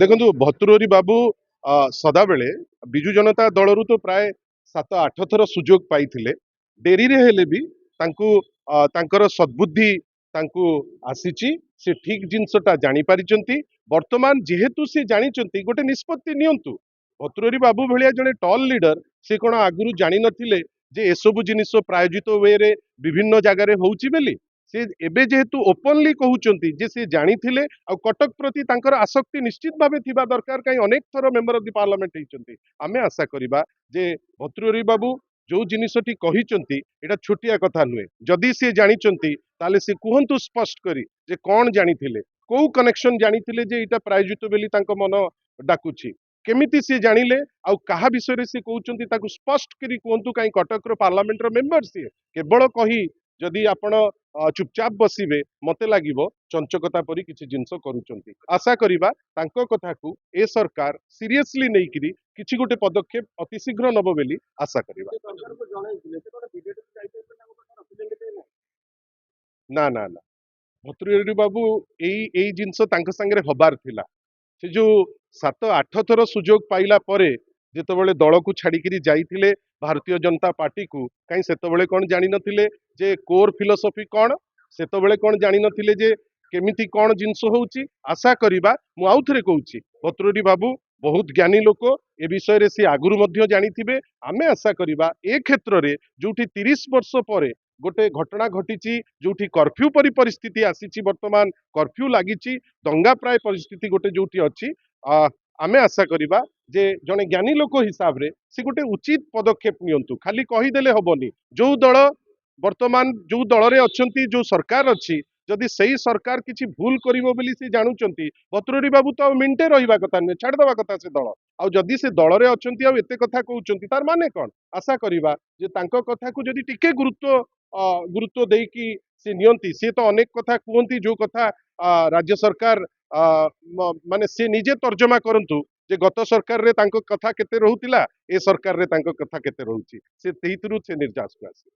ଦେଖନ୍ତୁ ଭର୍ତ୍ତୃହରି ବାବୁ ସଦାବେଳେ ବିଜୁ ଜନତା ଦଳରୁ ତ ପ୍ରାୟ 7-8 ଥର ସୁଯୋଗ ପାଇଥିଲେ। ଡେରିରେ ହେଲେ ବି ତାଙ୍କୁ ତାଙ୍କର ସଦ୍ବୁଦ୍ଧି ତାଙ୍କୁ ଆସିଛି। ସେ ଠିକ ଜିନିଷଟା ଜାଣିପାରିଛନ୍ତି। ବର୍ତ୍ତମାନ ଯେହେତୁ ସେ ଜାଣିଛନ୍ତି ଗୋଟେ ନିଷ୍ପତ୍ତି ନିଅନ୍ତୁ। ଭର୍ତ୍ତୃହରି ବାବୁ ଭଳିଆ ଜଣେ ଟଲ୍ ଲିଡର ସେ କଣ ଆଗରୁ ଜାଣିନଥିଲେ ଯେ ଏସବୁ ଜିନିଷ ପ୍ରାୟୋଜିତ ୱେରେ ବିଭିନ୍ନ ଜାଗାରେ ହଉଛି ବୋଲି। ସେ ଏବେ ଯେହେତୁ ଓପନଲି କହୁଛନ୍ତି ଯେ ସେ ଜାଣିଥିଲେ ଆଉ କଟକ ପ୍ରତି ତାଙ୍କର ଆସକ୍ତି ନିଶ୍ଚିତ ଭାବେ ଥିବା ଦରକାର। କାହିଁ ଅନେକ ଥର ମେମ୍ବର ଅଫ ଦି ପାର୍ଲାମେଣ୍ଟ ହେଇଛନ୍ତି। ଆମେ ଆଶା କରିବା ଯେ ଭର୍ତ୍ତୃହରି ବାବୁ ଯୋଉ ଜିନିଷଟି କହିଛନ୍ତି ଏଟା ଛୋଟିଆ କଥା ନୁହେଁ। ଯଦି ସେ ଜାଣିଛନ୍ତି ତାହେଲେ ସେ କୁହନ୍ତୁ ସ୍ପଷ୍ଟ କରି ଯେ କଣ ଜାଣିଥିଲେ, କୋଉ କନେକ୍ସନ ଜାଣିଥିଲେ ଯେ ଏଇଟା ପ୍ରାୟୋଜିତ ବୋଲି ତାଙ୍କ ମନ ଡାକୁଛି, କେମିତି ସେ ଜାଣିଲେ ଆଉ କାହା ବିଷୟରେ ସେ କହୁଛନ୍ତି ତାକୁ ସ୍ପଷ୍ଟ କରି କୁହନ୍ତୁ। କାହିଁ କଟକର ପାର୍ଲାମେଣ୍ଟର ମେମ୍ବର ସିଏ କେବଳ କହି ଯଦି ଆପଣ ଚୁପଚାପ ବସିବେ ମତେ ଲାଗିବ ଚଞ୍ଚକତା ପରି କିଛି ଜିନିଷ କରୁଛନ୍ତି। ଆଶା କରିବା ତାଙ୍କ କଥାକୁ ଏ ସରକାର ସିରିୟସଲି ନେଇକିରି କିଛି ଗୋଟେ ପଦକ୍ଷେପ ଅତି ଶୀଘ୍ର ନବ ବୋଲି ଆଶା କରିବା। ନା ନା ନା, ଭର୍ତ୍ତୃହରି ବାବୁ ଏଇ ଜିନିଷ ତାଙ୍କ ସାଙ୍ଗରେ ହବାର ଥିଲା। ସେ ଯୋଉ 7-8 ଥର ସୁଯୋଗ ପାଇଲା ପରେ ଯେତେବେଳେ ଦଳକୁ ଛାଡିକିରି ଯାଇଥିଲେ ଭାରତୀୟ ଜନତା ପାର୍ଟିକୁ, କାହିଁ ସେତେବେଳେ କଣ ଜାଣିନଥିଲେ ଯେ କୋର ଫିଲୋସଫି କଣ? ସେତେବେଳେ କଣ ଜାଣିନଥିଲେ ଯେ କେମିତି କଣ ଜିନିଷ ହଉଛି? ଆଶା କରିବା, ମୁଁ ଆଉ ଥରେ କହୁଛି, ଭର୍ତ୍ତୃହରି ବାବୁ ବହୁତ ଜ୍ଞାନୀ ଲୋକ, ଏ ବିଷୟରେ ସେ ଆଗରୁ ମଧ୍ୟ ଜାଣିଥିବେ। ଆମେ ଆଶା କରିବା ଏ କ୍ଷେତ୍ରରେ ଯୋଉଠି 30 ବର୍ଷ ପରେ ଗୋଟେ ଘଟଣା ଘଟିଛି, ଯୋଉଠି କର୍ଫ୍ୟୁ ପରି ପରିସ୍ଥିତି ଆସିଛି, ବର୍ତ୍ତମାନ କର୍ଫ୍ୟୁ ଲାଗିଛି, ଦଙ୍ଗା ପ୍ରାୟ ପରିସ୍ଥିତି ଗୋଟେ ଯୋଉଠି ଅଛି, ଆମେ ଆଶା କରିବା ଯେ ଜଣେ ଜ୍ଞାନୀ ଲୋକ ହିସାବରେ ସେ ଗୋଟେ ଉଚିତ ପଦକ୍ଷେପ ନିଅନ୍ତୁ। ଖାଲି କହିଦେଲେ ହବନି। ଯୋଉ ଦଳ ବର୍ତ୍ତମାନ ଯୋଉ ଦଳରେ ଅଛନ୍ତି, ଯୋଉ ସରକାର ଅଛି, ଯଦି ସେଇ ସରକାର କିଛି ଭୁଲ କରିବ ବୋଲି ସେ ଜାଣୁଛନ୍ତି, ଭର୍ତ୍ତୃହରି ବାବୁ ତ ଆଉ ମିନିଟେ ରହିବା କଥା ନୁହେଁ, ଛାଡିଦବା କଥା ସେ ଦଳ। ଆଉ ଯଦି ସେ ଦଳରେ ଅଛନ୍ତି ଆଉ ଏତେ କଥା କହୁଛନ୍ତି ତାର ମାନେ କଣ? ଆଶା କରିବା ଯେ ତାଙ୍କ କଥାକୁ ଯଦି ଟିକେ ଗୁରୁତ୍ୱ ଦେଇକି ସେ ନିଅନ୍ତି। ସେ ତ ଅନେକ କଥା କୁହନ୍ତି ଯୋଉ କଥା ରାଜ୍ୟ ସରକାର ମାନେ ସେ ନିଜେ ତର୍ଜମା କରନ୍ତୁ ଯେ ଗତ ସରକାରରେ ତାଙ୍କ କଥା କେତେ ରହୁଥିଲା, ଏ ସରକାରରେ ତାଙ୍କ କଥା କେତେ ରହୁଛି, ସେ ସେଇଥିରୁ ସେ ନିର୍ଯାସକୁ ଆସିବେ।